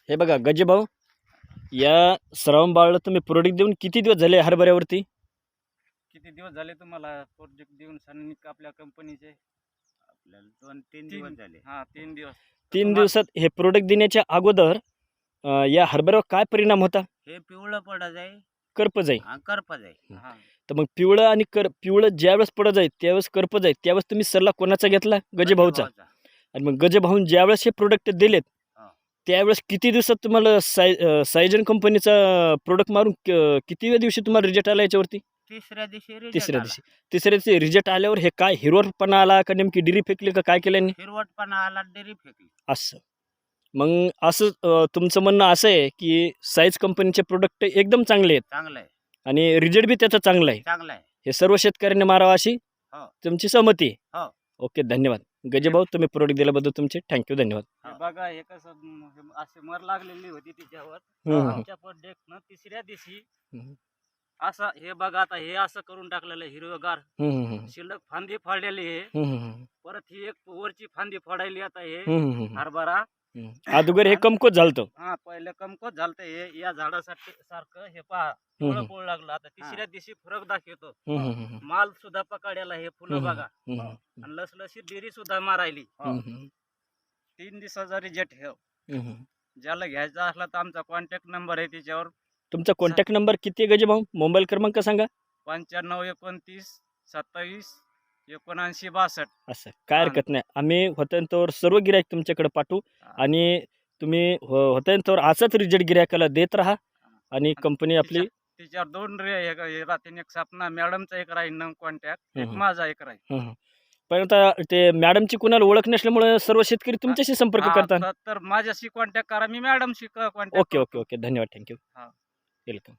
हे बघा गजे भाऊ, या श्रावण तुम्ही प्रोडक्ट देऊन किती दिवस झाले हरभऱ्यावरती? किती दिवस झाले तुम्हाला प्रोजेक्ट देऊन सैनिक आपल्या कंपनीचे? आपल्याला 2-3 दिवस झाले. हा 3 दिवस. 3 दिवसात हे प्रोडक्ट देण्याच्या अगोदर या हरभऱ्यावर काय परिणाम होता? हे पिवळं पडत आहे, करप जाई. करपत आहे. हा तर मग पिवळं आणि पिवळं ज्यावेळेस पडत जाईल त्यावेळेस करप जाईल, त्यावेळेस तुम्ही सल्ला कोणाचा घेतला? गजे भाऊचा. आणि मग गजे भाऊन ज्यावेळेस हे प्रोडक्ट दिलेत हा. त्यावेळेस किती दिवसात तुम्हाला सायजन कंपनीचा प्रोडक्ट मारून किती दिवशी तुम्हाला रिजल्ट आला याच्यावरती? तिसऱ्या दिवशी result तिसऱ्या आला. दिवशी. तिसऱ्या दिवशी रिजल्ट आल्यावर हे काय हिरवटपणा आला का नेमकी डिरी फेकली का काय केलं यांनी? हिरवटपणा आला, डेरी फेकली. असं मग असं तुमचं म्हणणं असं आहे की साईज कंपनीचे प्रोडक्ट एकदम चांगले आहेत चांगलं आहे, आणि रिजल्ट बी त्याचा चांगला आहे, चांगलं आहे. हे सर्व शेतकऱ्यांनी मारावं अशी हो. तुमची सहमती आहे? हो. ओके, धन्यवाद गजे भाऊ, तुम्ही प्रोडक्ट दिल्याबद्दल तुमचे थँक्यू, धन्यवाद. हे बघा हे कसं असे मर लागलेली होती तिच्यावर. हम्म. आमच्या प्रोजेक्ट न तिसऱ्या दिवशी हम्म. असं हे बघा आता हे असं करून टाकलेलं आहे, हिरवगार हम्म, हम्म, शिल्लक फांदी फाडलेली आहे. हम्म, हम्म, परत ही एक वरची फांदी फाडायली आता हे हम्म, हम्म, हरभरा. हम्म. अगोदर हे कमकोत झालतं. हा पहिले कमकोत झालत हे या झाडासाठी सारखं हे पहा हम्म. पोळ लागलं. आता तिसऱ्या दिवशी फरक दाखवतो. हम्म, हम्म, हम्म, माल सुद्धा पकडायला हे फुलं हम्म, बघा. हम्म, आणि लसलशी डेरी सुद्धा मारायली. हम्म, हम्म, 3 दिवसाचा रिजेक्ट हे. हम्म. ज्याला घ्यायचा असला तर आमचा कॉन्टॅक्ट नंबर आहे त्याच्यावर. तुमचा कॉन्टॅक्ट नंबर किती आहे गजे भाऊ? मोबाईल क्रमांक सांगा. 95 29 27 79 62. असं काय हरकत नाही, आम्ही होत्यांतोवर सर्व गिरायक तुमच्याकडे पाठवू आणि तुम्ही होत्यांतोवर असंच रिजल्ट गिरायकाला देत राहा आणि कंपनी आपली त्याच्यावर 2 हे राहतील. एक सपना मॅडमचा एक राहील कॉन्टॅक्ट, एक माझा एक राहील. पण आता ते मॅडमची कुणाला ओळख नसल्यामुळे सर्व शेतकरी तुमच्याशी संपर्क हा, करतात. तर माझ्याशी कॉन्टॅक्ट करा, मी मॅडमशी कॉन्टॅक्ट. ओके ओके ओके, धन्यवाद, थँक्यू, हा. वेलकम.